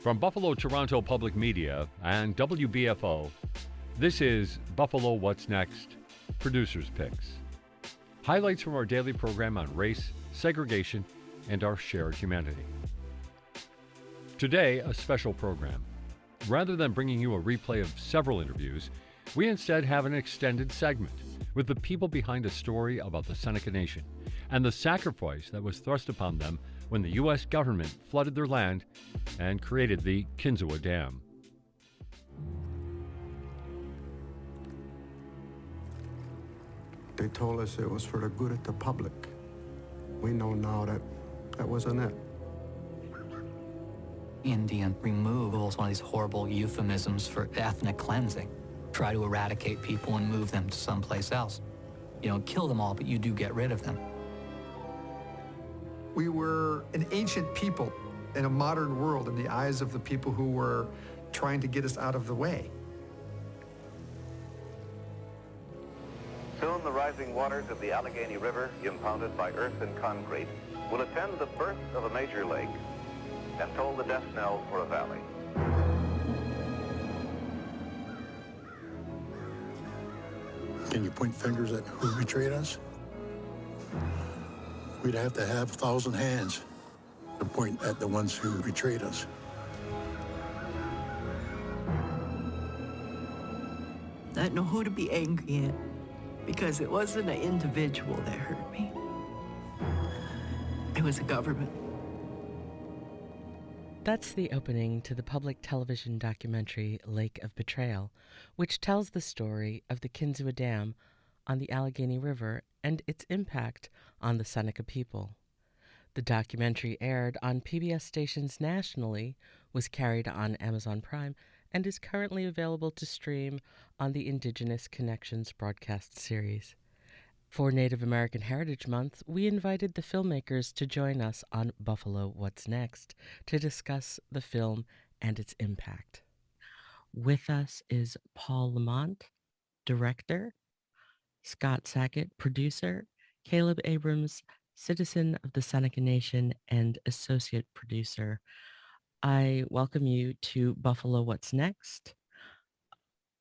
From Buffalo Toronto Public Media and WBFO, this is Buffalo What's Next, Producer's Picks. Highlights from our daily program on race, segregation, and our shared humanity. Today, a special program. Rather than bringing you a replay of several interviews, we instead have an extended segment with the people behind a story about the Seneca Nation and the sacrifice that was thrust upon them when the U.S. government flooded their land and created the Kinzua Dam. They told us it was for the good of the public. We know now that that wasn't it. Indian removal is one of these horrible euphemisms for ethnic cleansing. Try to eradicate people and move them to someplace else. You don't kill them all, but you do get rid of them. We were an ancient people in a modern world in the eyes of the people who were trying to get us out of the way. Soon the rising waters of the Allegheny River, impounded by earth and concrete, will attend the birth of a major lake and toll the death knell for a valley. Can you point fingers at who betrayed us? We'd have to have 1,000 hands to point at the ones who betrayed us. I don't know who to be angry at, because it wasn't an individual that hurt me. It was a government. That's the opening to the public television documentary Lake of Betrayal, which tells the story of the Kinzua Dam on the Allegheny River and its impact on the Seneca people. The documentary aired on PBS stations nationally, was carried on Amazon Prime, and is currently available to stream on the Indigenous Connections broadcast series. For Native American Heritage Month, we invited the filmmakers to join us on Buffalo What's Next to discuss the film and its impact. With us is Paul Lamont, director, Scott Sackett, producer, Caleb Abrams, citizen of the Seneca Nation and associate producer. I welcome you to Buffalo What's Next.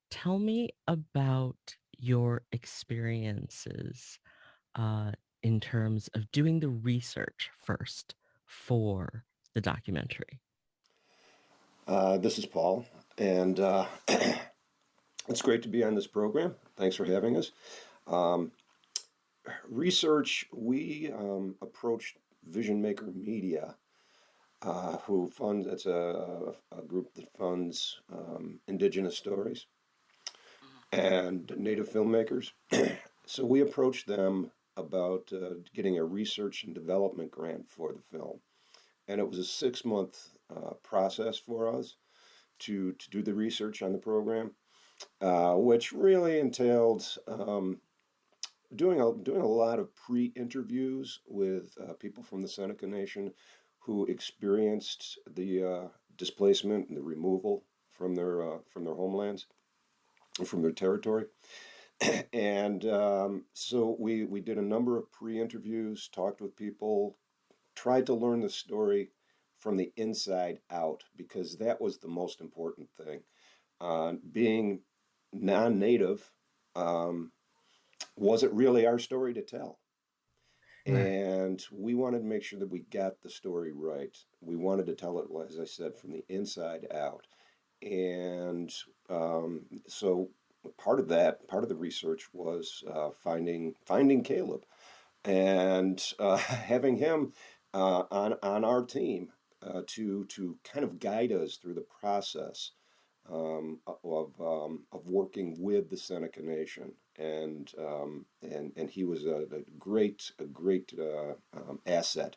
Tell me about your experiences in terms of doing the research first for the documentary. This is Paul, and it's great to be on this program. Thanks for having us. Research, we approached Vision Maker Media, who funds, it's a group that funds Indigenous stories and Native filmmakers. So we approached them about getting a research and development grant for the film. And it was a 6-month process for us to do the research on the program, which really entailed doing a lot of pre-interviews with people from the Seneca Nation who experienced the displacement and the removal from their homelands, from their territory. And so we did a number of pre-interviews, talked with people, tried to learn the story from the inside out, because that was the most important thing. Being non-native, was it really our story to tell? Right. And we wanted to make sure that we got the story right. We wanted to tell it, as I said, from the inside out. And so part of the research was finding Caleb and having him on our team to kind of guide us through the process of working with the Seneca Nation, and he was a great asset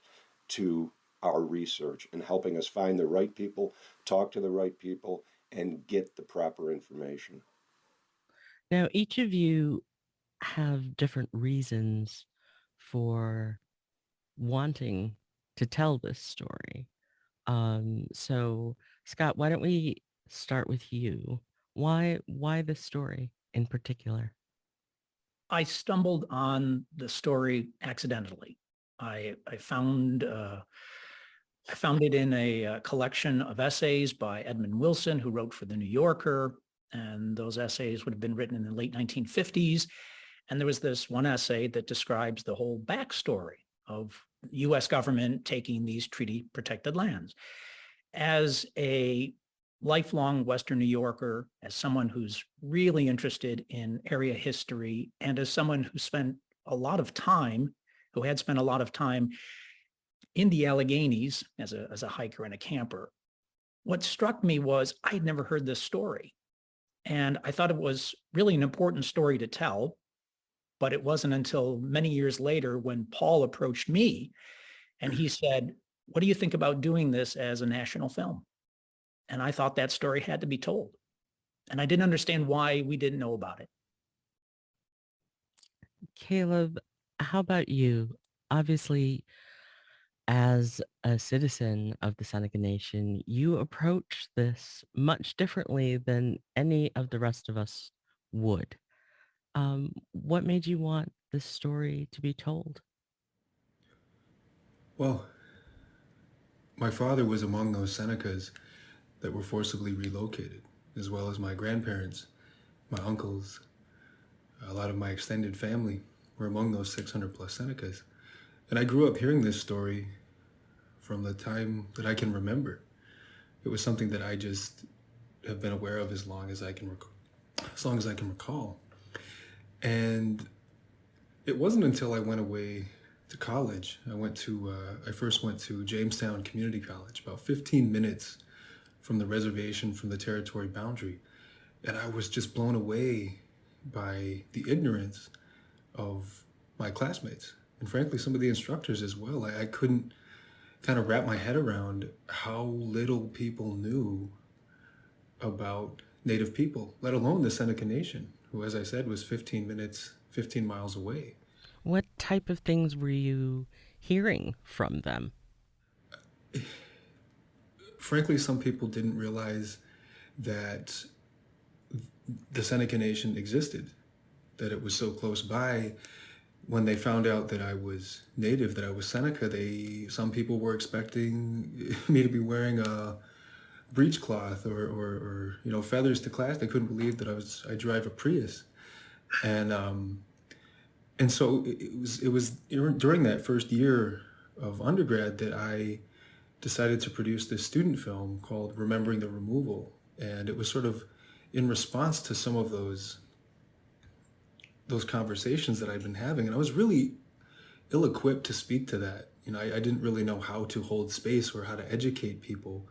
to our research and helping us find the right people, talk to the right people, and get the proper information. Now, each of you have different reasons for wanting to tell this story. So, Scott, why don't we start with you? Why this story in particular? I stumbled on the story accidentally. I found I found it in a collection of essays by Edmund Wilson, who wrote for The New Yorker. And those essays would have been written in the late 1950s. And there was this one essay that describes the whole backstory of the U.S. government taking these treaty protected lands. As a lifelong Western New Yorker, as someone who's really interested in area history, and as someone who had spent a lot of time in the Alleghenies as a hiker and a camper, what struck me was I had never heard this story. And I thought it was really an important story to tell, but it wasn't until many years later when Paul approached me and he said, "What do you think about doing this as a national film?" And I thought that story had to be told. And I didn't understand why we didn't know about it. Caleb, how about you? Obviously, as a citizen of the Seneca Nation, you approach this much differently than any of the rest of us would. What made you want this story to be told? Well, my father was among those Senecas that were forcibly relocated, as well as my grandparents, my uncles, a lot of my extended family were among those 600 plus Senecas. And I grew up hearing this story from the time that I can remember. It was something that I just have been aware of as long as I can recall. And it wasn't until I went away to college. I first went to Jamestown Community College, about 15 minutes from the reservation, from the territory boundary. And I was just blown away by the ignorance of my classmates, and frankly, some of the instructors as well. I couldn't kind of wrap my head around how little people knew about Native people, let alone the Seneca Nation, who, as I said, was 15 miles away. What type of things were you hearing from them? Frankly, some people didn't realize that the Seneca Nation existed, that it was so close by. When they found out that I was Native, that I was Seneca, some people were expecting me to be wearing a breechcloth or feathers to class. They couldn't believe that I drive a Prius, and so it was during that first year of undergrad that I decided to produce this student film called Remembering the Removal, and it was sort of in response to some of those conversations that I'd been having. And I was really ill-equipped to speak to that. I didn't really know how to hold space or how to educate people.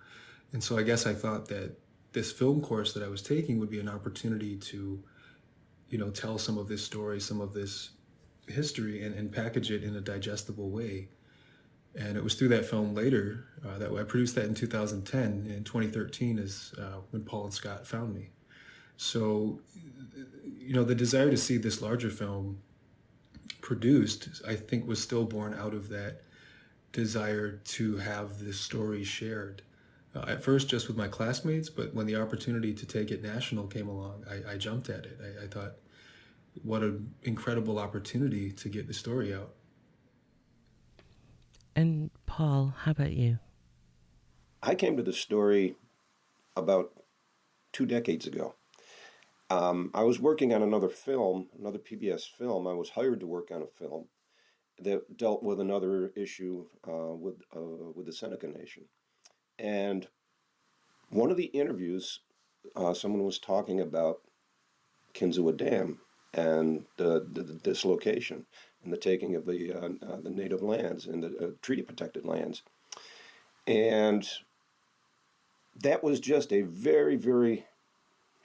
And so I guess I thought that this film course that I was taking would be an opportunity to, tell some of this story, some of this history, and package it in a digestible way. And it was through that film later that I produced that in 2010. In 2013 is when Paul and Scott found me. So, the desire to see this larger film produced, I think, was still born out of that desire to have this story shared. At first just with my classmates, but when the opportunity to take it national came along, I jumped at it. I thought, what an incredible opportunity to get the story out. And Paul, how about you? I came to the story about 2 decades ago. I was working on another PBS film. I was hired to work on a film that dealt with another issue with the Seneca Nation. And one of the interviews, someone was talking about Kinzua Dam and the dislocation and the taking of the native lands and the treaty protected lands. And that was just a very, very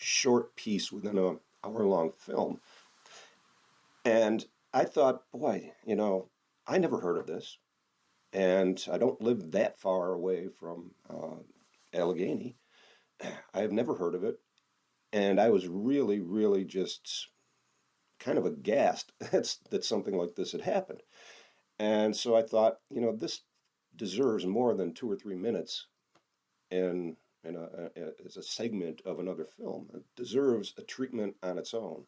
short piece within an hour-long film. And I thought, boy, I never heard of this. And I don't live that far away from Allegheny. I've never heard of it. And I was really, really just kind of aghast that something like this had happened. And so I thought, this deserves more than 2 or 3 minutes as a segment of another film. It deserves a treatment on its own.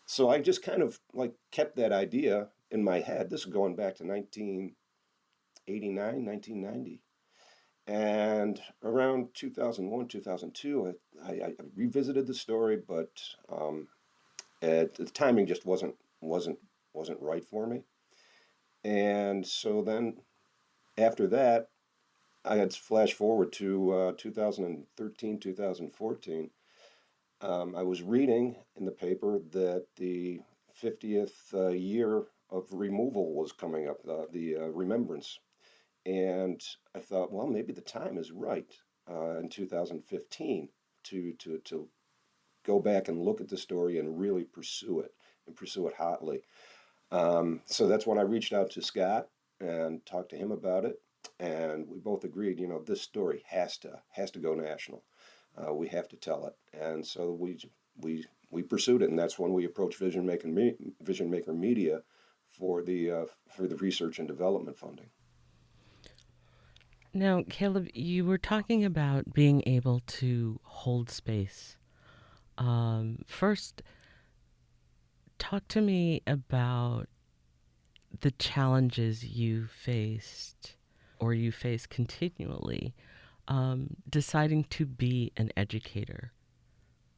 So I just kind of kept that idea in my head. This is going back to 1989, 1990. And around 2001, 2002, I revisited the story, but the timing just wasn't right for me. And so then, after that, I had to flash forward to 2013, 2014. I was reading in the paper that the 50th year of removal was coming up, the remembrance. And I thought, well, maybe the time is right in 2015 to go back and look at the story and really pursue it hotly. So that's when I reached out to Scott and talked to him about it. And we both agreed, this story has to go national. We have to tell it. And so we pursued it, and that's when we approached Vision Maker Media for the research and development funding. Now, Caleb, you were talking about being able to hold space. First, talk to me about the challenges you faced, or you face continually, deciding to be an educator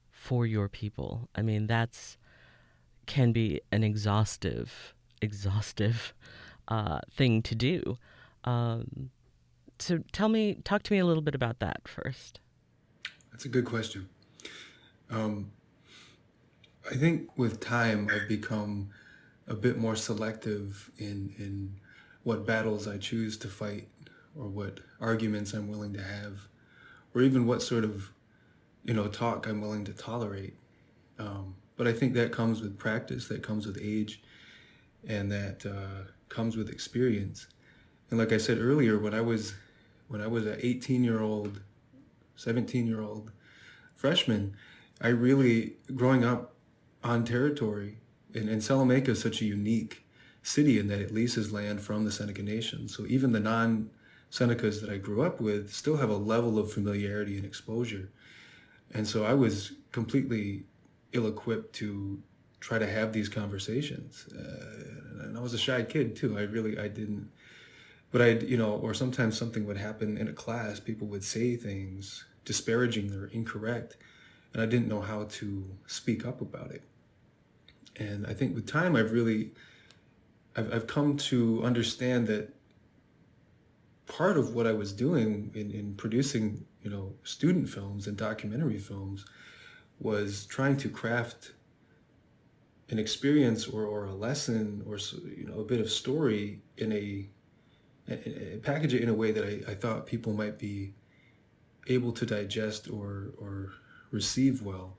for your people. I mean, can be an exhaustive thing to do. So talk to me a little bit about that first. That's a good question. I think with time, I've become a bit more selective in what battles I choose to fight, or what arguments I'm willing to have, or even what sort of, talk I'm willing to tolerate. But I think that comes with practice, that comes with age, and that comes with experience. And like I said earlier, when I was an 18-year-old, 17-year-old freshman, I really, growing up on territory, and Salamanca is such a unique city in that it leases land from the Seneca Nation. So even the non-Senecas that I grew up with still have a level of familiarity and exposure. And so I was completely ill-equipped to try to have these conversations. And I was a shy kid too. I didn't. But or sometimes something would happen in a class, people would say things disparaging or incorrect, and I didn't know how to speak up about it. And I think with time, I've come to understand that part of what I was doing in producing, student films and documentary films was trying to craft an experience or a lesson or, a bit of story package it in a way that I thought people might be able to digest or receive well.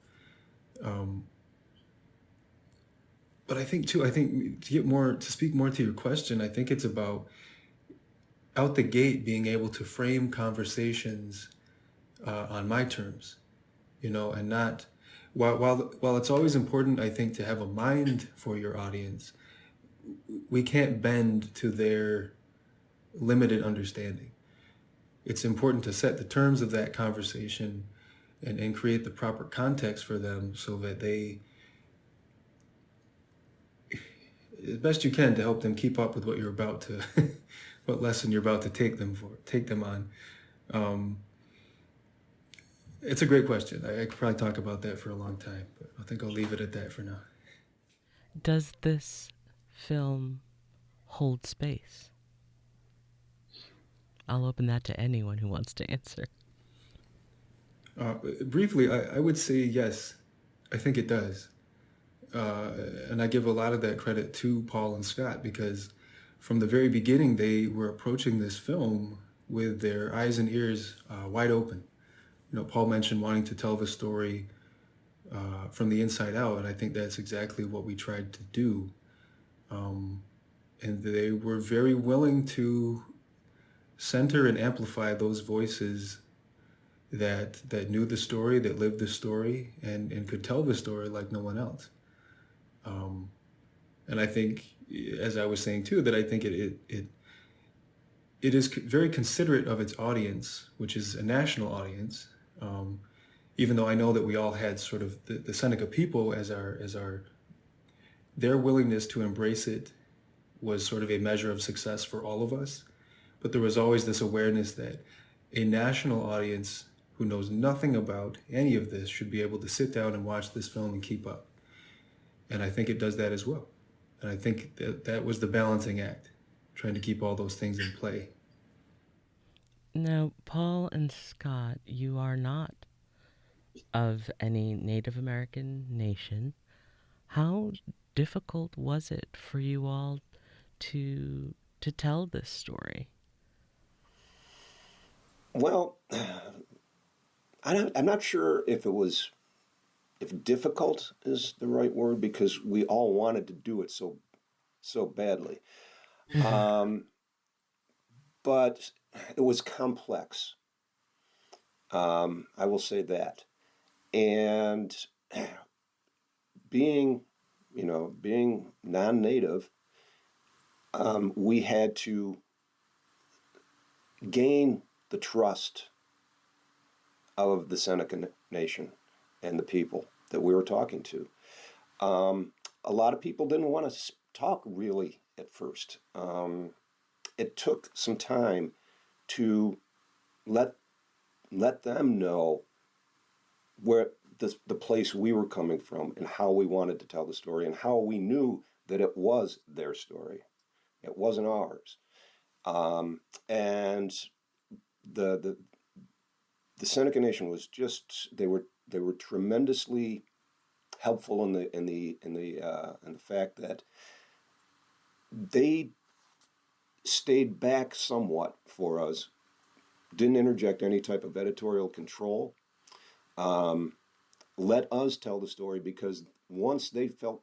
But I think to speak more to your question, I think it's about out the gate being able to frame conversations on my terms, and not while it's always important, I think, to have a mind for your audience, we can't bend to their limited understanding. It's important to set the terms of that conversation and create the proper context for them so that they, as best you can, to help them keep up with what you're about to, what lesson you're about to take them on. It's a great question. I could probably talk about that for a long time, but I think I'll leave it at that for now. Does this film hold space? I'll open that to anyone who wants to answer. Briefly, I would say yes. I think it does. And I give a lot of that credit to Paul and Scott, because from the very beginning, they were approaching this film with their eyes and ears wide open. Paul mentioned wanting to tell the story from the inside out, and I think that's exactly what we tried to do. And they were very willing to center and amplify those voices that knew the story, that lived the story, and could tell the story like no one else. And I think, as I was saying too, that I think it is very considerate of its audience, which is a national audience. Even though I know that we all had sort of the Seneca people as their willingness to embrace it was sort of a measure of success for all of us. But there was always this awareness that a national audience who knows nothing about any of this should be able to sit down and watch this film and keep up. And I think it does that as well. And I think that was the balancing act, trying to keep all those things in play. Now, Paul and Scott, you are not of any Native American nation. How difficult was it for you all to tell this story? Well, I'm not sure if difficult is the right word, because we all wanted to do it so badly. But it was complex. I will say that. And being non-native, we had to gain the trust of the Seneca Nation and the people that we were talking to. A lot of people didn't want to talk really at first. It took some time to let them know where the place we were coming from and how we wanted to tell the story and how we knew that it was their story. It wasn't ours. And the Seneca Nation was they were tremendously helpful in the fact that they stayed back somewhat for us, didn't interject any type of editorial control, let us tell the story, because once they felt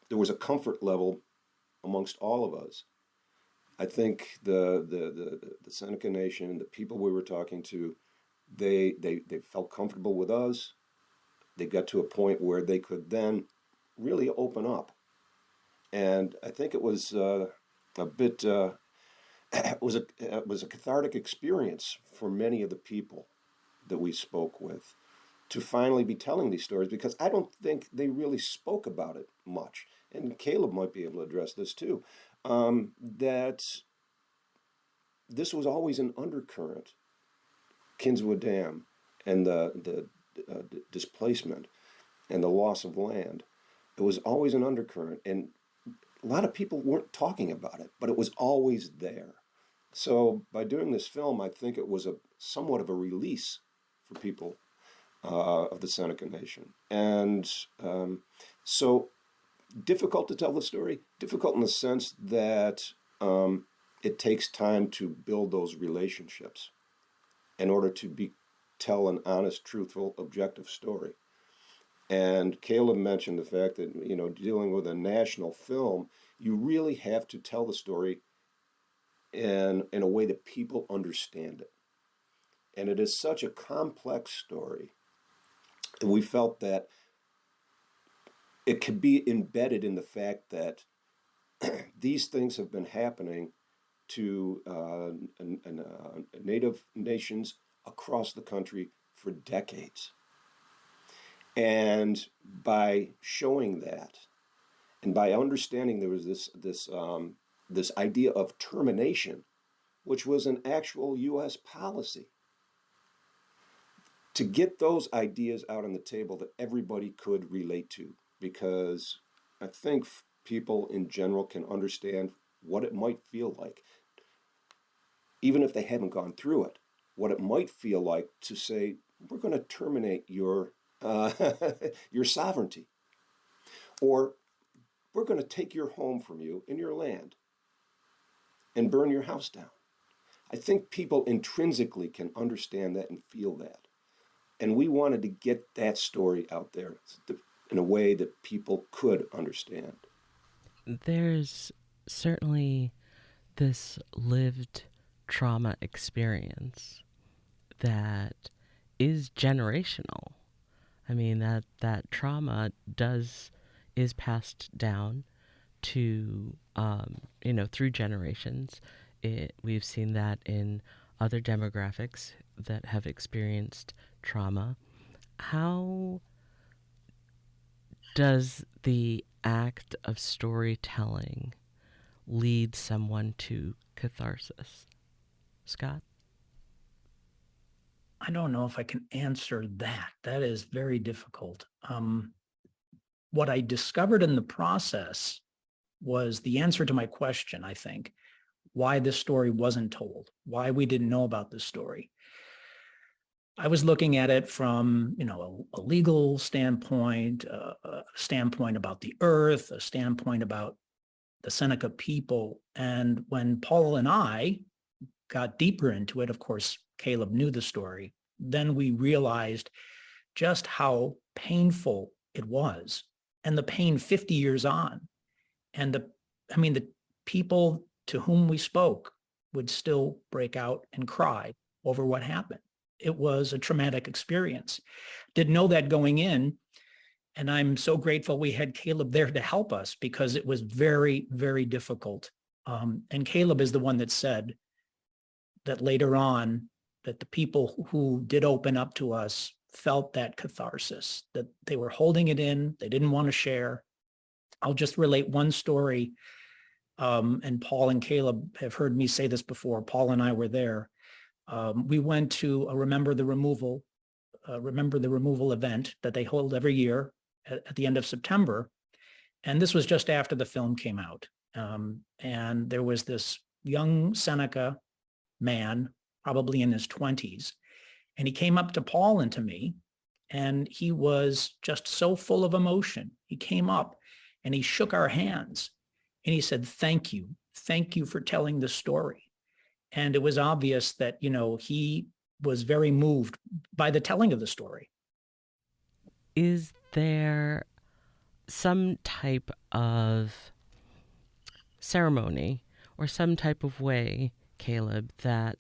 there was a comfort level amongst all of us, I think the Seneca Nation, the people we were talking to, they felt comfortable with us. They got to a point where they could then really open up, and I think it was a bit. It was a cathartic experience for many of the people that we spoke with to finally be telling these stories, because I don't think they really spoke about it much. And Caleb might be able to address this too. That this was always an undercurrent. Kinzua Dam and the displacement and the loss of land. It was always an undercurrent, and a lot of people weren't talking about it, but it was always there. So by doing this film, I think it was somewhat of a release for people of the Seneca Nation. And so difficult to tell the story, difficult in the sense that it takes time to build those relationships in order to tell an honest, truthful, objective story. And Caleb mentioned the fact that, dealing with a national film, you really have to tell the story in a way that people understand it. And it is such a complex story. And we felt that it could be embedded in the fact that these things have been happening to Native nations across the country for decades. And by showing that, and by understanding there was this idea of termination, which was an actual U.S. policy, to get those ideas out on the table that everybody could relate to, because I think people in general can understand what it might feel like, even if they haven't gone through it, what it might feel like to say, we're going to terminate your sovereignty, or we're going to take your home from you and your land and burn your house down. I think people intrinsically can understand that and feel that. And we wanted to get that story out there in a way that people could understand. There's certainly this lived trauma experience that is generational. I mean, that trauma is passed down to, through generations. We've seen that in other demographics that have experienced trauma. How does the act of storytelling lead someone to catharsis? Scott? I don't know if I can answer that. That is very difficult. What I discovered in the process was the answer to my question, I think, why this story wasn't told, why we didn't know about this story. I was looking at it from, a legal standpoint, a standpoint about the earth, a standpoint about the Seneca people. And when Paul and I got deeper into it, of course, Caleb knew the story, then we realized just how painful it was, and the pain 50 years on. And the people to whom we spoke would still break out and cry over what happened. It was a traumatic experience. Didn't know that going in. And I'm so grateful we had Caleb there to help us, because it was very, very difficult. And Caleb is the one that said that later on, that the people who did open up to us felt that catharsis, that they were holding it in, they didn't want to share. I'll just relate one story, and Paul and Caleb have heard me say this before. Paul and I were there. We went to a Remember the Removal event that they hold every year at the end of September. And this was just after the film came out. And there was this young Seneca man, probably in his 20s. And he came up to Paul and to me, and he was just so full of emotion. He came up and he shook our hands and he said, thank you for telling the story. And it was obvious that, he was very moved by the telling of the story. Is there some type of ceremony or some type of way, Caleb, that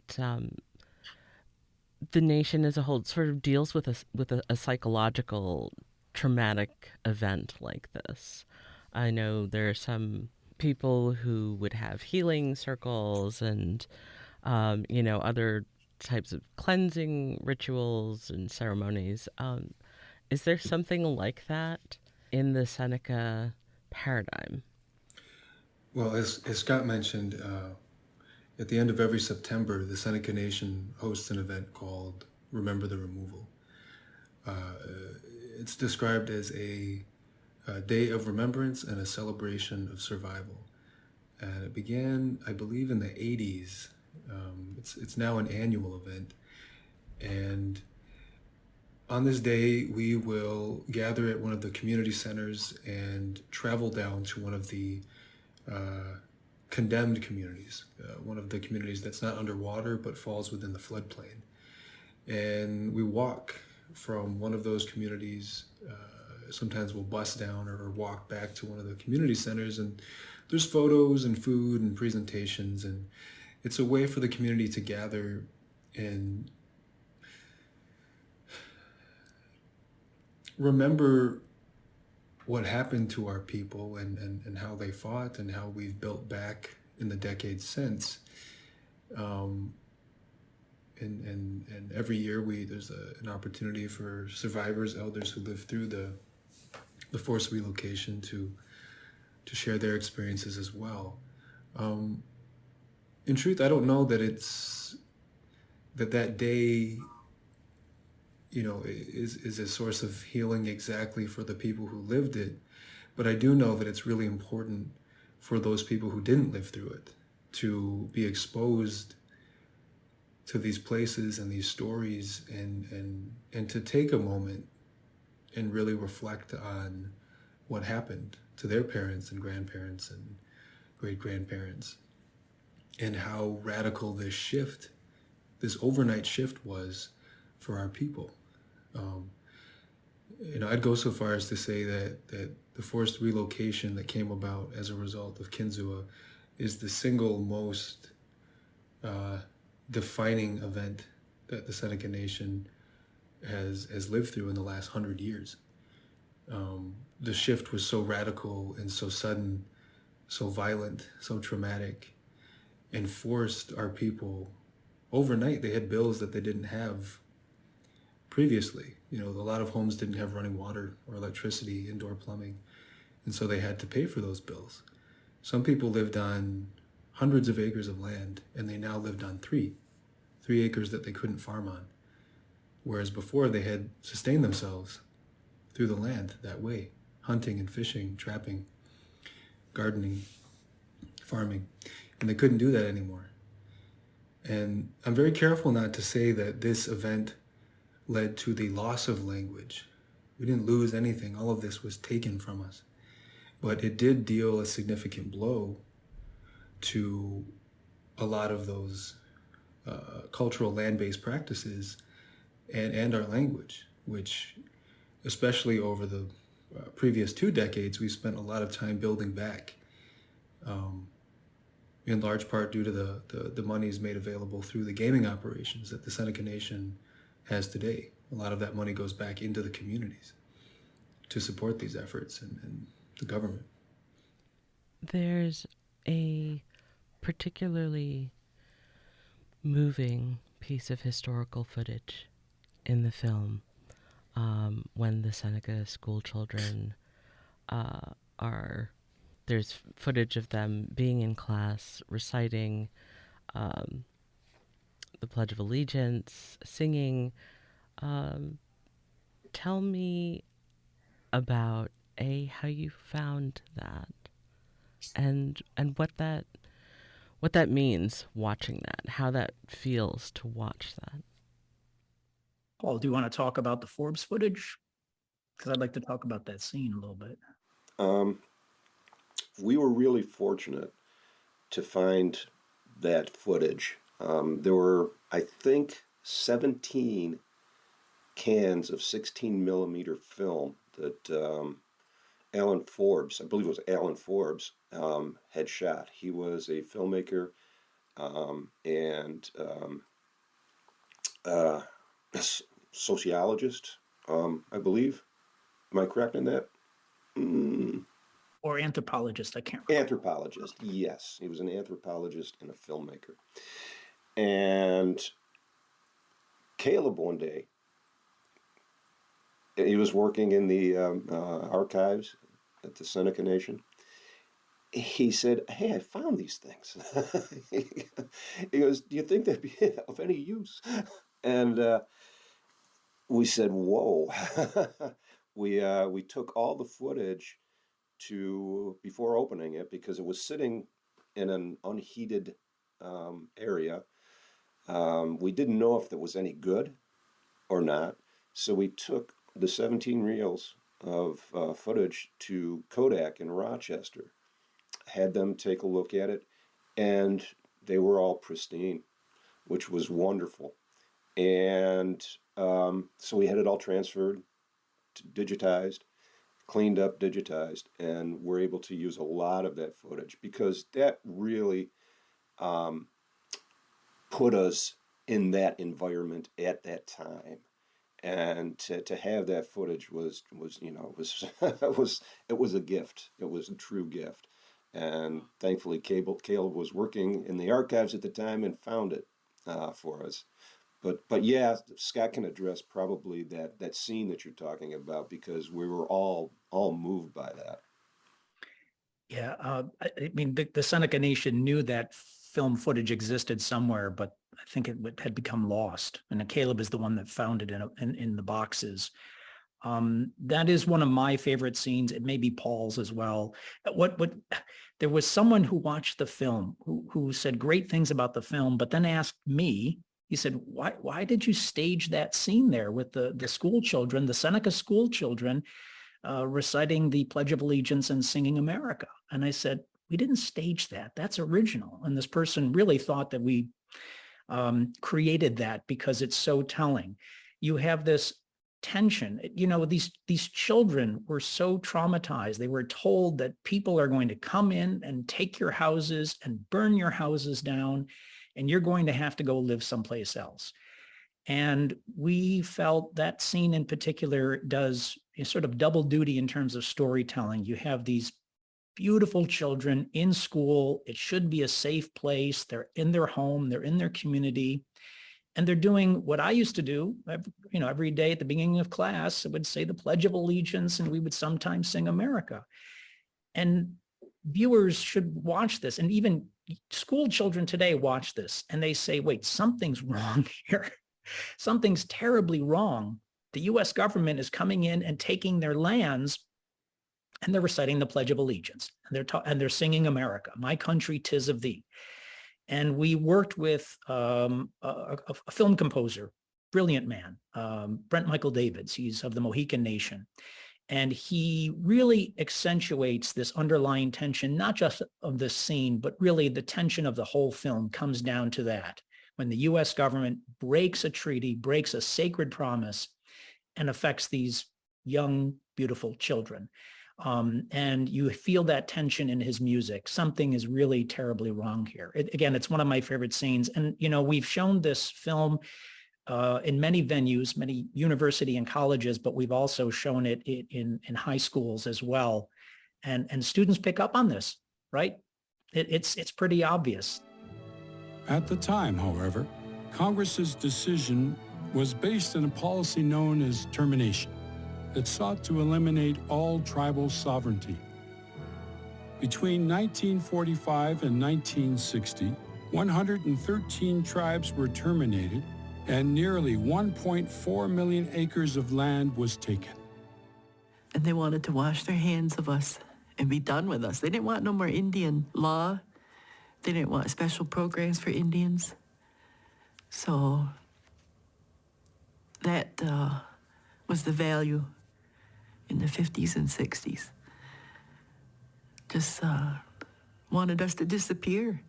the nation as a whole sort of deals with a psychological traumatic event like this? I know there are some people who would have healing circles and other types of cleansing rituals and ceremonies. Is there something like that in the Seneca paradigm? Well, as Scott mentioned, at the end of every September, the Seneca Nation hosts an event called Remember the Removal. It's described as a day of remembrance and a celebration of survival. And it began, I believe, in the 80s. It's now an annual event. And on this day, we will gather at one of the community centers and travel down to one of the condemned communities, one of the communities that's not underwater but falls within the floodplain. And we walk from one of those communities. Sometimes we'll bus down or walk back to one of the community centers, and there's photos and food and presentations, and it's a way for the community to gather and remember what happened to our people and how they fought and how we've built back in the decades since. And every year there's an opportunity for survivors, elders who lived through the forced relocation to share their experiences as well. In truth, I don't know that that day, is a source of healing exactly for the people who lived it, but I do know that it's really important for those people who didn't live through it to be exposed to these places and these stories and to take a moment and really reflect on what happened to their parents and grandparents and great-grandparents, and how radical this overnight shift was for our people. I'd go so far as to say that the forced relocation that came about as a result of Kinzua is the single most defining event that the Seneca Nation has lived through in the last 100 years. The shift was so radical and so sudden, so violent, so traumatic, and forced our people overnight. They had bills that they didn't have previously. A lot of homes didn't have running water or electricity, indoor plumbing, and so they had to pay for those bills. Some people lived on hundreds of acres of land, and they now lived on three acres that they couldn't farm on. whereas before they had sustained themselves through the land that way, hunting and fishing, trapping, gardening, farming, and they couldn't do that anymore. And I'm very careful not to say that this event led to the loss of language. We didn't lose anything. All of this was taken from us. But it did deal a significant blow to a lot of those cultural land-based practices and our language, which, especially over the previous 2 decades, we spent a lot of time building back, in large part due to the monies made available through the gaming operations that the Seneca Nation has today. A lot of that money goes back into the communities to support these efforts and the government. There's a particularly moving piece of historical footage in the film when the Seneca school children there's footage of them being in class, reciting the Pledge of Allegiance, singing. Tell me about how you found that and what that means watching that, how that feels to watch that. Paul, do you want to talk about the Forbes footage? Because I'd like to talk about that scene a little bit. We were really fortunate to find that footage. There were, I think, 17 cans of 16 millimeter film that Alan Forbes, I believe it was Alan Forbes, had shot. He was a filmmaker and a sociologist, I believe. Am I correct in that? Or anthropologist, I can't remember. Anthropologist, yes. He was an anthropologist and a filmmaker. And Caleb one day, he was working in the archives at the Seneca Nation. He said, "Hey, I found these things." He goes, "Do you think they'd be of any use?" And we said, "Whoa." We took all the footage before opening it, because it was sitting in an unheated area. We didn't know if it was any good or not, so we took the 17 reels of footage to Kodak in Rochester, had them take a look at it, and they were all pristine, which was wonderful. And so we had it all transferred, digitized, cleaned up, digitized, and we're able to use a lot of that footage, because that really put us in that environment at that time. And to have that footage was it was a gift. It was a true gift. And thankfully Caleb was working in the archives at the time and found it for us. But yeah, Scott can address probably that scene that you're talking about, because we were all moved by that. Yeah, I mean, the Seneca Nation knew that film footage existed somewhere, but I think it had become lost. And Caleb is the one that found it in the boxes. That is one of my favorite scenes. It may be Paul's as well. There was someone who watched the film who said great things about the film, but then asked me. He said, "Why did you stage that scene there with the school children, the Seneca school children, reciting the Pledge of Allegiance and singing America?" And I said, "We didn't stage that. That's original." And this person really thought that we created that because it's so telling. You have this tension. You know, these children were so traumatized. They were told that people are going to come in and take your houses and burn your houses down, and you're going to have to go live someplace else. And we felt that scene in particular does a sort of double duty in terms of storytelling. You have these beautiful children in school. It should be a safe place. They're in their home. They're in their community. And they're doing what I used to do, every day at the beginning of class. I would say the Pledge of Allegiance, and we would sometimes sing America. And viewers should watch this, and even school children today watch this, and they say, "Wait, something's wrong here. Something's terribly wrong. The U.S. government is coming in and taking their lands, and they're reciting the Pledge of Allegiance, and they're singing America, my country, 'tis of thee. And we worked with a film composer, brilliant man, Brent Michael Davids. He's of the Mohican Nation. And he really accentuates this underlying tension, not just of this scene, but really the tension of the whole film comes down to that. When the U.S. government breaks a treaty, breaks a sacred promise, and affects these young, beautiful children. And you feel that tension in his music. Something is really terribly wrong here. Again, it's one of my favorite scenes. And, we've shown this film in many venues, many university and colleges, but we've also shown it in high schools as well. And students pick up on this, right? It's pretty obvious. At the time, however, Congress's decision was based on a policy known as termination that sought to eliminate all tribal sovereignty. Between 1945 and 1960, 113 tribes were terminated and nearly 1.4 million acres of land was taken. And they wanted to wash their hands of us and be done with us. They didn't want no more Indian law. They didn't want special programs for Indians. So that was the value in the 50s and 60s. Just wanted us to disappear.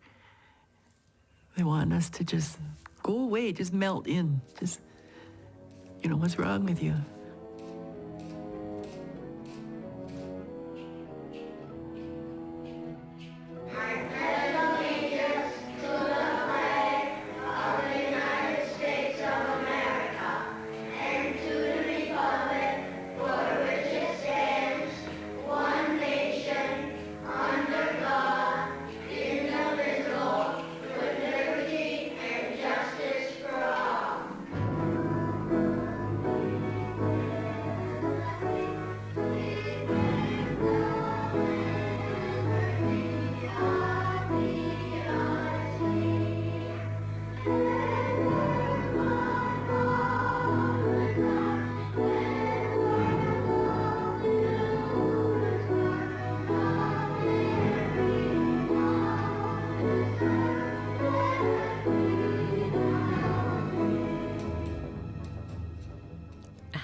They wanted us to just go away, just melt in. Just, what's wrong with you?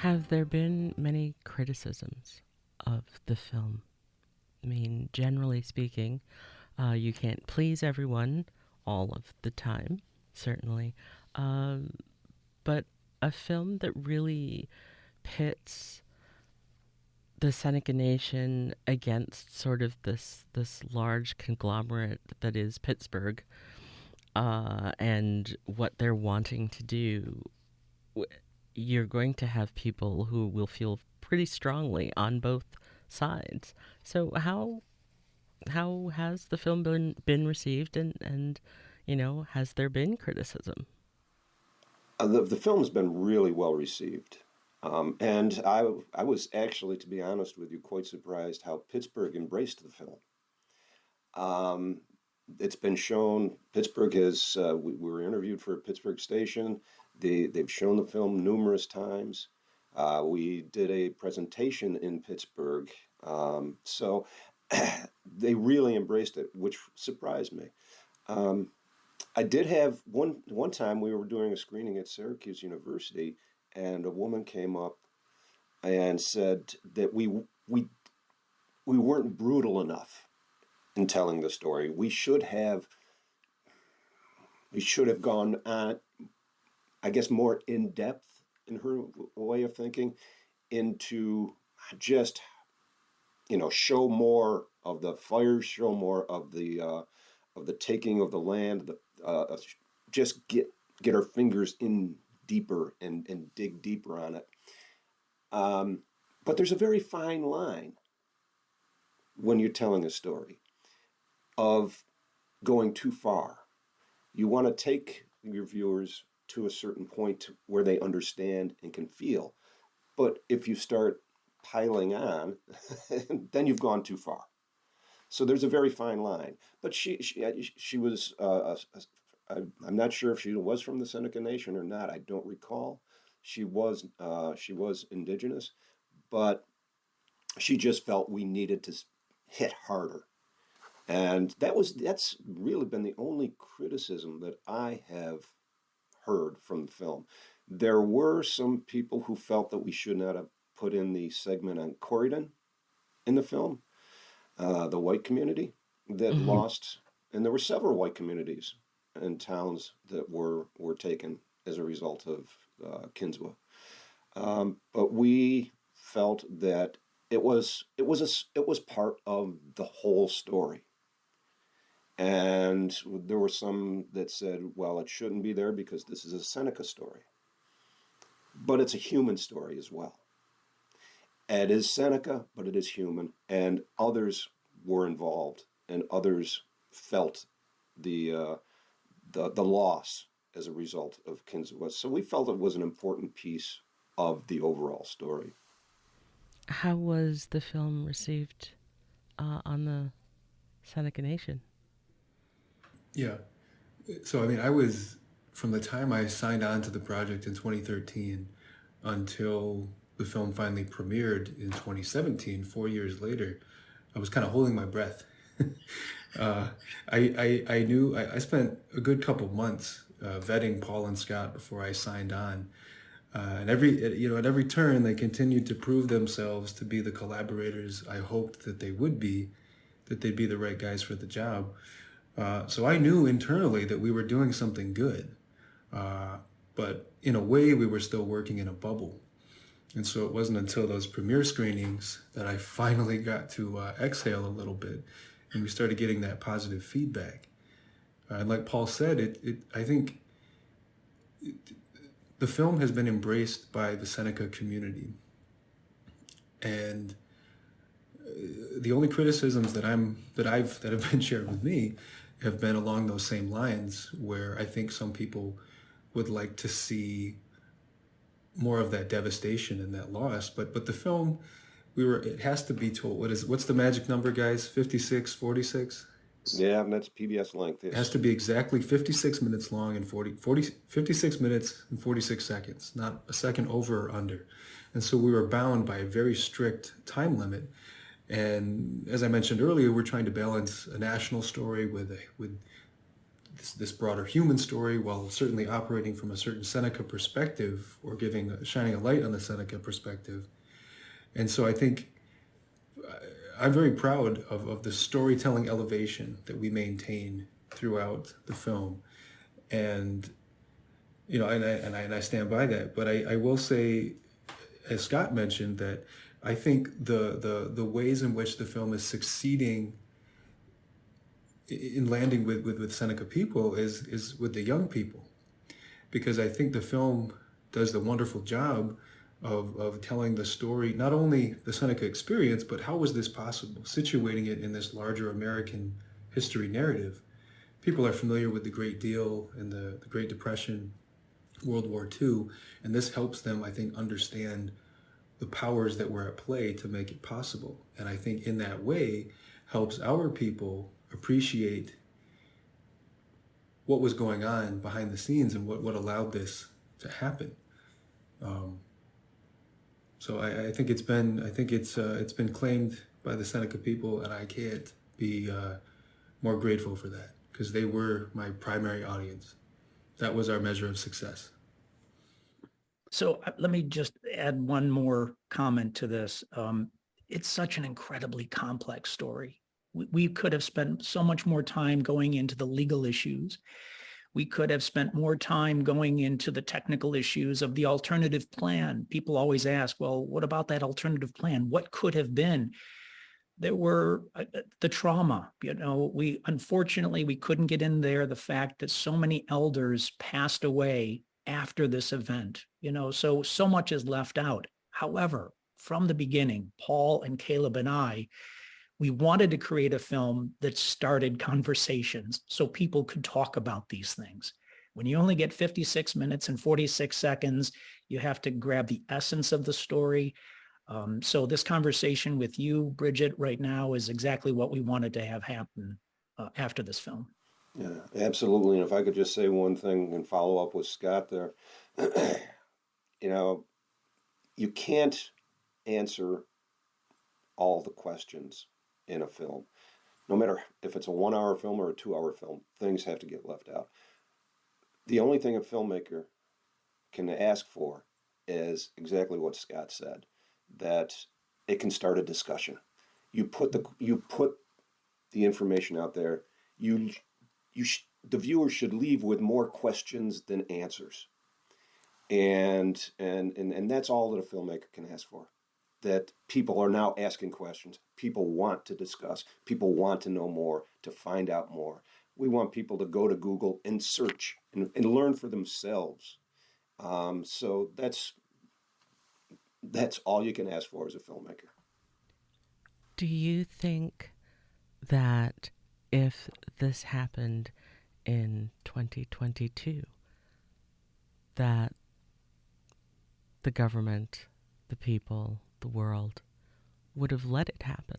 Have there been many criticisms of the film? I mean, generally speaking, you can't please everyone all of the time, certainly. But a film that really pits the Seneca Nation against sort of this large conglomerate that is Pittsburgh, and what they're wanting to do, you're going to have people who will feel pretty strongly on both sides. So how has the film been received, and has there been criticism? The film's been really well received. And I was actually, to be honest with you, quite surprised how Pittsburgh embraced the film. It's been shown, Pittsburgh has, we were interviewed for a Pittsburgh station. They've shown the film numerous times. We did a presentation in Pittsburgh. So they really embraced it, which surprised me. I did have one time we were doing a screening at Syracuse University, and a woman came up and said that we weren't brutal enough in telling the story. We should have gone on, I guess, more in depth in her way of thinking, into just show more of the fires, show more of the taking of the land, just get our fingers in deeper and dig deeper on it. But there's a very fine line when you're telling a story of going too far. You want to take your viewers to a certain point where they understand and can feel. But if you start piling on, then you've gone too far. So there's a very fine line. But she was I'm not sure if she was from the Seneca Nation or not. I don't recall. She was indigenous, but she just felt we needed to hit harder. And that's really been the only criticism that I have heard from the film. There were some people who felt that we should not have put in the segment on Corydon in the film, the white community that lost, and there were several white communities and towns that were taken as a result of Kinzua. But we felt that it was part of the whole story. And there were some that said, well, it shouldn't be there because this is a Seneca story. But it's a human story as well. It is Seneca, but it is human. And others were involved, and others felt the loss as a result of Kinzua. So we felt it was an important piece of the overall story. How was the film received on the Seneca Nation? Yeah. So, I mean, I was, from the time I signed on to the project in 2013 until the film finally premiered in 2017, 4 years later, I was kind of holding my breath. I knew I spent a good couple months vetting Paul and Scott before I signed on. And at every turn, they continued to prove themselves to be the collaborators I hoped that they would be, that they'd be the right guys for the job. So I knew internally that we were doing something good, but in a way we were still working in a bubble. And so it wasn't until those premiere screenings that I finally got to exhale a little bit, and we started getting that positive feedback. And like Paul said, I think the film has been embraced by the Seneca community. And the only criticisms that have been shared with me have been along those same lines, where I think some people would like to see more of that devastation and that loss. But the film, it has to be told. What's the magic number, guys? 56, 46? Yeah, and that's PBS length. It has to be exactly 56 minutes long and 56 minutes and 46 seconds, not a second over or under. And so we were bound by a very strict time limit. And as I mentioned earlier, we're trying to balance a national story with this broader human story, while certainly operating from a certain Seneca perspective, or shining a light on the Seneca perspective. And so I think I'm very proud of the storytelling elevation that we maintain throughout the film. And, and I stand by that. But I will say, as Scott mentioned, that I think the ways in which the film is succeeding in landing with Seneca people is with the young people, because I think the film does the wonderful job of telling the story, not only the Seneca experience, but how was this possible, situating it in this larger American history narrative. People are familiar with the Great Deal and the Great Depression, World War II, and this helps them, I think, understand the powers that were at play to make it possible. And I think in that way helps our people appreciate what was going on behind the scenes and what allowed this to happen. So I think it's been claimed by the Seneca people, and I can't be more grateful for that, because they were my primary audience. That was our measure of success. So let me just add one more comment to this. It's such an incredibly complex story. We could have spent so much more time going into the legal issues. We could have spent more time going into the technical issues of the alternative plan. People always ask, well, what about that alternative plan? What could have been? There were the trauma. Unfortunately, we couldn't get in there. The fact that so many elders passed away after this event, so much is left out. However, from the beginning, Paul and Caleb and I, we wanted to create a film that started conversations so people could talk about these things. When you only get 56 minutes and 46 seconds, you have to grab the essence of the story. So this conversation with you, Brigid, right now is exactly what we wanted to have happen after this film. Yeah, absolutely. And if I could just say one thing and follow up with Scott there, you know, you can't answer all the questions in a film. No matter if it's a 1 hour film or a 2 hour film, things have to get left out. The only thing a filmmaker can ask for is exactly what Scott said, that it can start a discussion. You put the information out there. The viewer should leave with more questions than answers, and that's all that a filmmaker can ask for. That people are now asking questions. People want to discuss. People want to know more, to find out more. We want people to go to Google and search and learn for themselves. So that's all you can ask for as a filmmaker. Do you think that if this happened in 2022, that the government, the people, the world would have let it happen?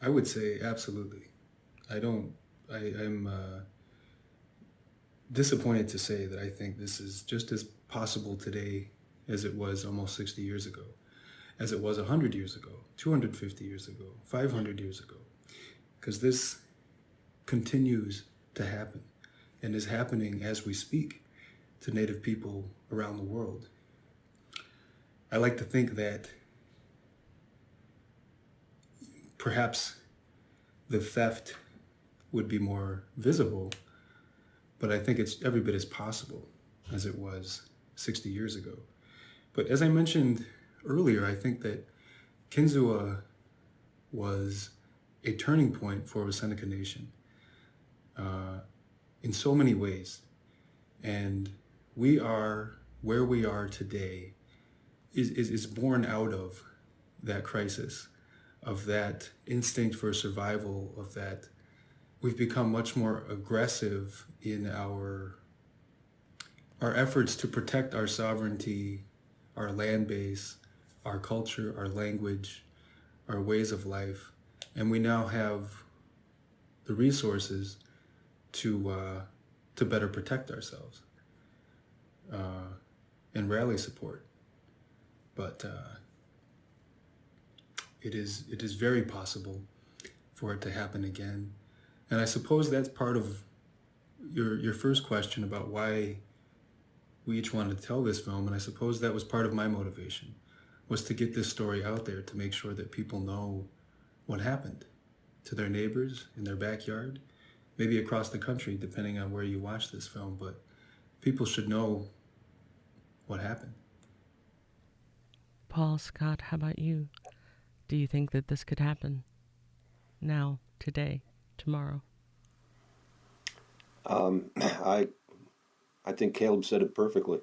I would say absolutely. I'm disappointed to say that I think this is just as possible today as it was almost 60 years ago, as it was 100 years ago, 250 years ago, 500 years ago, because this continues to happen and is happening as we speak to Native people around the world. I like to think that perhaps the theft would be more visible, but I think it's every bit as possible as it was 60 years ago. But as I mentioned earlier, I think that Kinzua was a turning point for the Seneca Nation in so many ways. And we are where we are today is born out of that crisis, of that instinct for survival, of that we've become much more aggressive in our efforts to protect our sovereignty, our land base, our culture, our language, our ways of life. And we now have the resources to better protect ourselves and rally support. But it is very possible for it to happen again. And I suppose that's part of your first question about why we each wanted to tell this film. And I suppose that was part of my motivation, was to get this story out there, to make sure that people know what happened to their neighbors in their backyard, maybe across the country, depending on where you watch this film. But people should know what happened. Paul, Scott, how about you? Do you think that this could happen now, today, tomorrow? I think Caleb said it perfectly.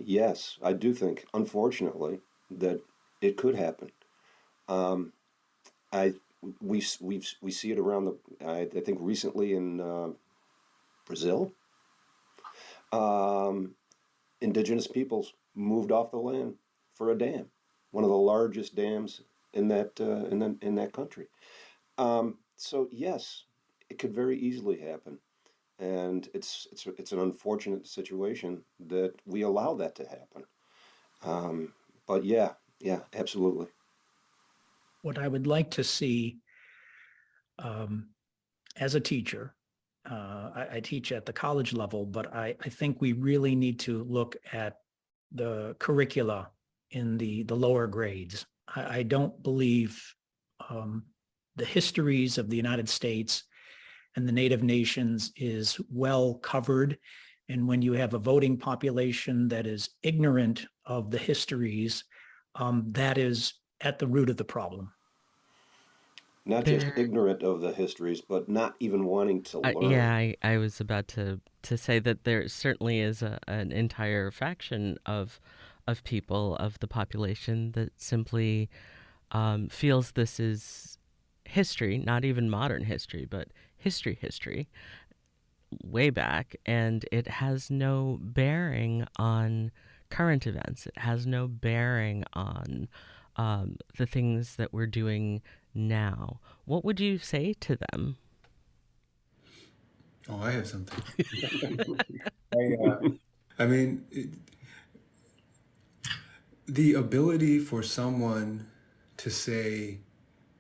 Yes, I do think, unfortunately, that it could happen. We see it around I think recently in Brazil. Indigenous peoples moved off the land for a dam, one of the largest dams in that country. So yes, it could very easily happen, and it's an unfortunate situation that we allow that to happen. But yeah, absolutely. What I would like to see as a teacher, I teach at the college level, but I think we really need to look at the curricula in the lower grades. I don't believe the histories of the United States and the Native nations is well covered. And when you have a voting population that is ignorant of the histories, that is at the root of the problem. Not just ignorant of the histories, but not even wanting to learn. I was about to say that there certainly is an entire faction of people, of the population, that simply feels this is history, not even modern history, but history, way back, and it has no bearing on current events. It has no bearing on the things that we're doing now. What would you say to them? Oh, I have something. I mean, the ability for someone to say,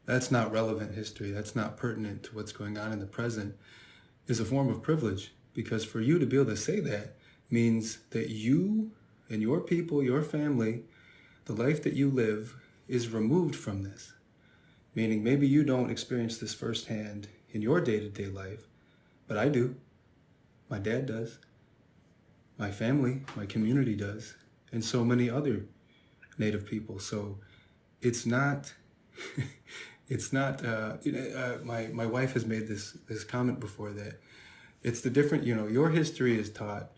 that's not relevant history, that's not pertinent to what's going on in the present, is a form of privilege. Because for you to be able to say that means that you and your people, your family, the life that you live is removed from this. Meaning maybe you don't experience this firsthand in your day-to-day life, but I do. My dad does. My family, my community does. And so many other Native people. So it's not, my wife has made this comment before that it's the different, your history is taught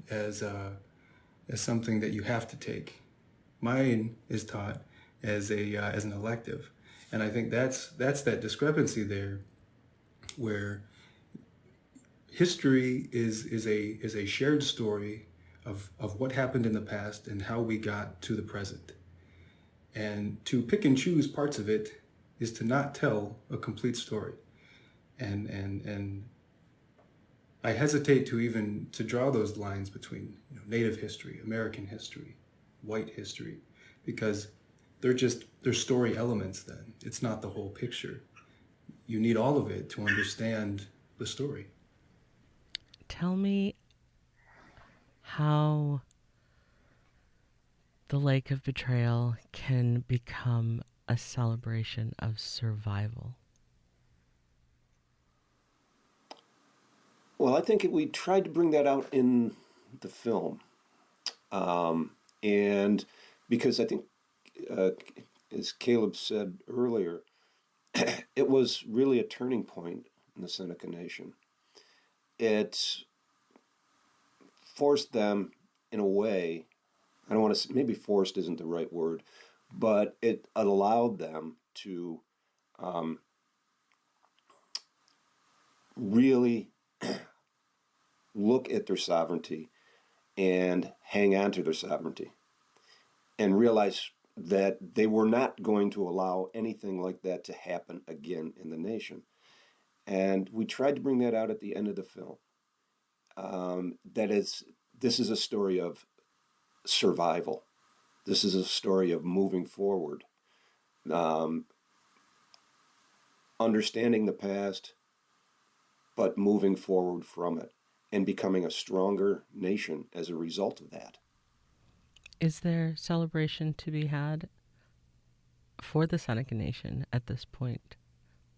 as something that you have to take. Mine is taught as an elective. And I think that's that discrepancy there, where history is a shared story of what happened in the past and how we got to the present. And to pick and choose parts of it is to not tell a complete story. And I hesitate to draw those lines between Native history, American history, white history, because they're story elements then. It's not the whole picture. You need all of it to understand the story. Tell me how the Lake of Betrayal can become a celebration of survival. Well, I think we tried to bring that out in the film. And because I think, as Caleb said earlier, it was really a turning point in the Seneca Nation. It forced them in a way, I don't want to say, maybe forced isn't the right word, but it allowed them to really look at their sovereignty and hang on to their sovereignty and realize that they were not going to allow anything like that to happen again in the nation. And we tried to bring that out at the end of the film. This is a story of survival. This is a story of moving forward, understanding the past, but moving forward from it and becoming a stronger nation as a result of that. Is there celebration to be had for the Seneca Nation at this point,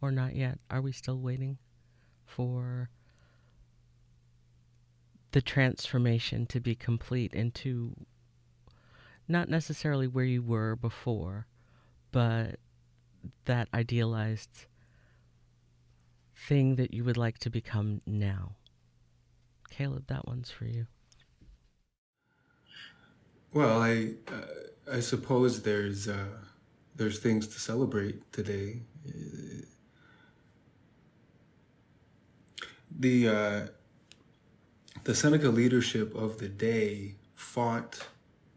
or not yet? Are we still waiting for the transformation to be complete into not necessarily where you were before, but that idealized thing that you would like to become now? Caleb, that one's for you. Well, I suppose there's things to celebrate today. The Seneca leadership of the day fought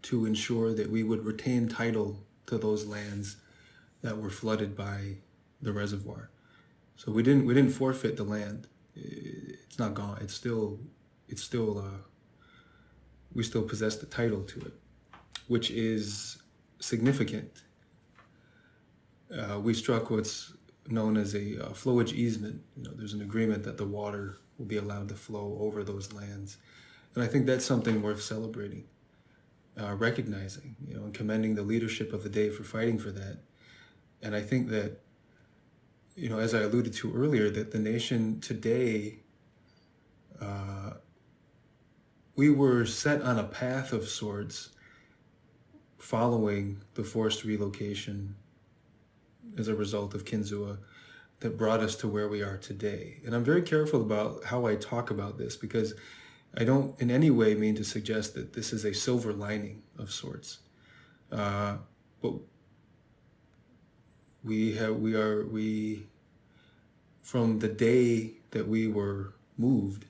to ensure that we would retain title to those lands that were flooded by the reservoir. So we didn't forfeit the land. It's not gone. We still possess the title to it, which is significant. We struck what's known as a flowage easement. There's an agreement that the water will be allowed to flow over those lands. And I think that's something worth celebrating, recognizing, and commending the leadership of the day for fighting for that. And I think that, as I alluded to earlier, that the nation today, we were set on a path of sorts following the forced relocation as a result of Kinzua that brought us to where we are today. And I'm very careful about how I talk about this, because I don't in any way mean to suggest that this is a silver lining of sorts. But from the day that we were moved,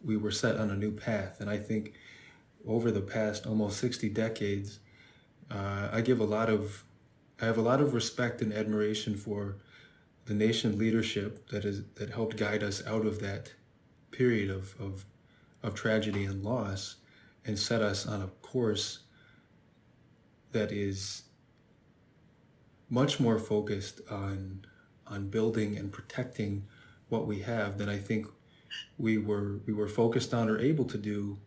we were set on a new path. And I think over the past almost 60 decades, I have a lot of respect and admiration for the nation leadership that helped guide us out of that period of tragedy and loss and set us on a course that is much more focused on building and protecting what we have than I think we were focused on or able to do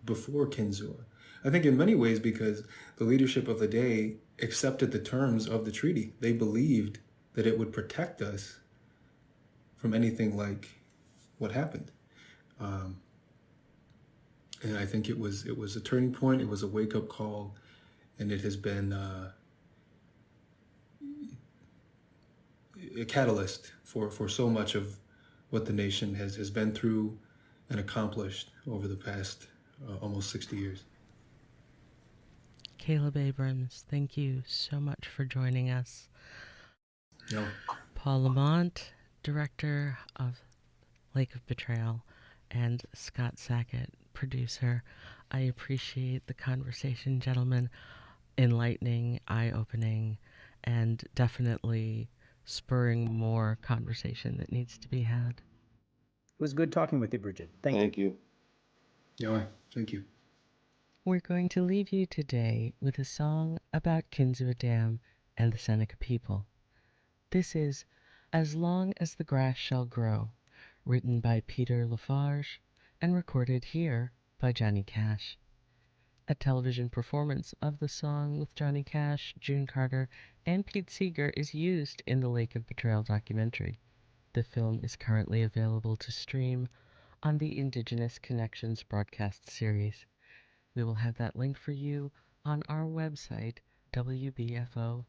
before Kinzua. I think in many ways because the leadership of the day accepted the terms of the treaty. They believed that it would protect us from anything like what happened. And I think it was a turning point, it was a wake-up call, and it has been a catalyst for so much of what the nation has been through and accomplished over the past almost 60 years. Caleb Abrams, thank you so much for joining us. No. Paul Lamont, Director of Lake of Betrayal, and Scott Sackett, producer. I appreciate the conversation, gentlemen. Enlightening, eye-opening, and definitely spurring more conversation that needs to be had. It was good talking with you, Brigid. Thank you. Yeah, thank you. We're going to leave you today with a song about Kinzua Dam and the Seneca people. This is As Long as the Grass Shall Grow, written by Peter Lafarge and recorded here by Johnny Cash. A television performance of the song with Johnny Cash, June Carter, and Pete Seeger is used in the Lake of Betrayal documentary. The film is currently available to stream on the Indigenous Connections broadcast series. We will have that link for you on our website, WBFO.org.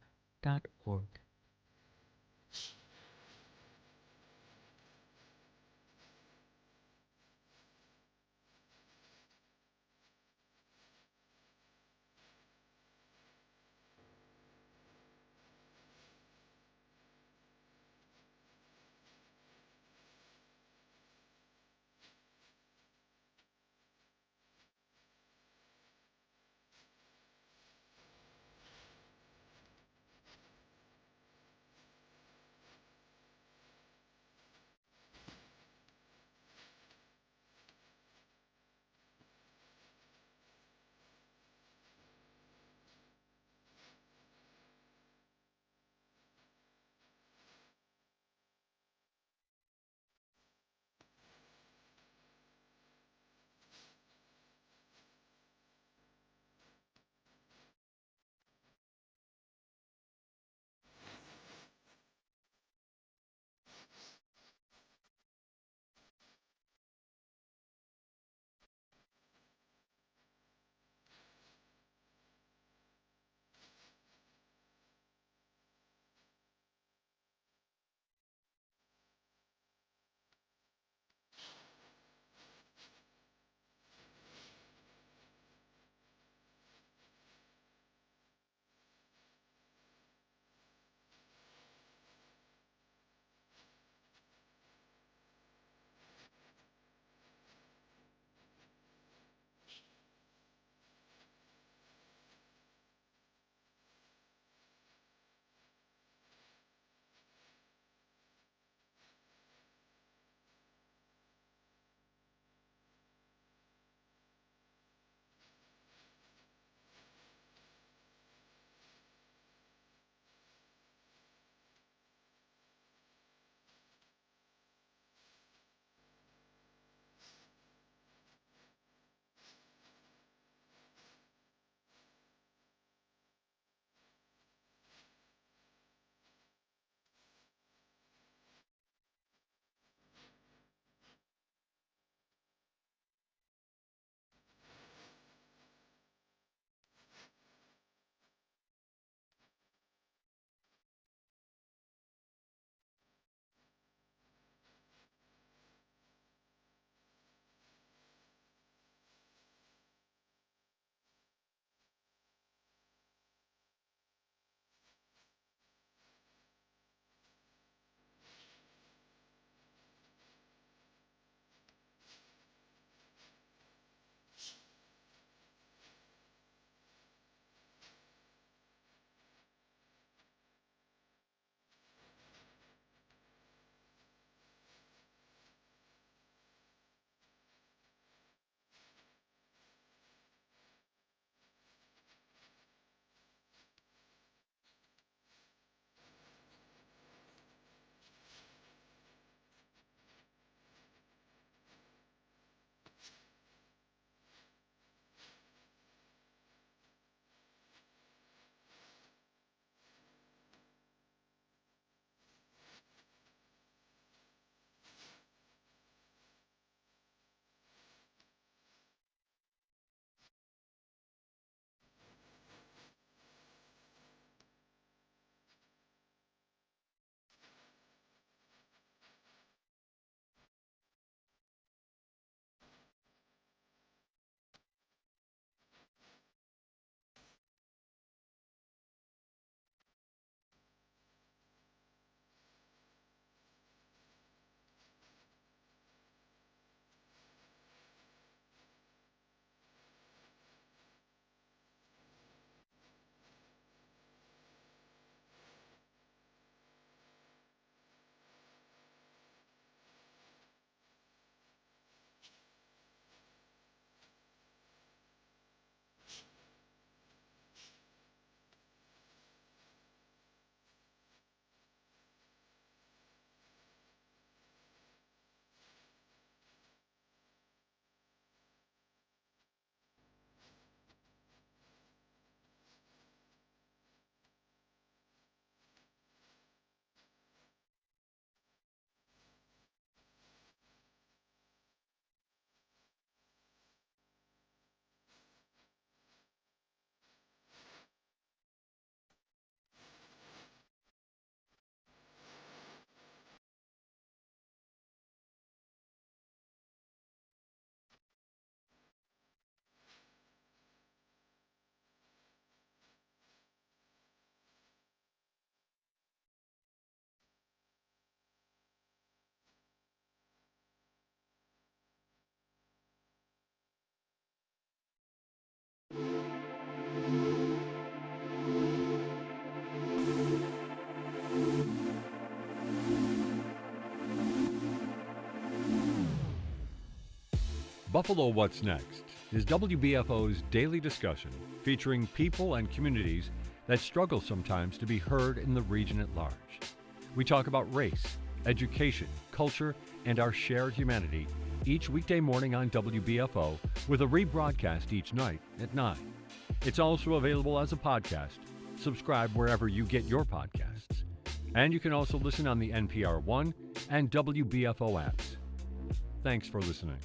Buffalo What's Next is WBFO's daily discussion featuring people and communities that struggle sometimes to be heard in the region at large. We talk about race, education, culture, and our shared humanity each weekday morning on WBFO with a rebroadcast each night at 9. It's also available as a podcast. Subscribe wherever you get your podcasts. And you can also listen on the NPR One and WBFO apps. Thanks for listening.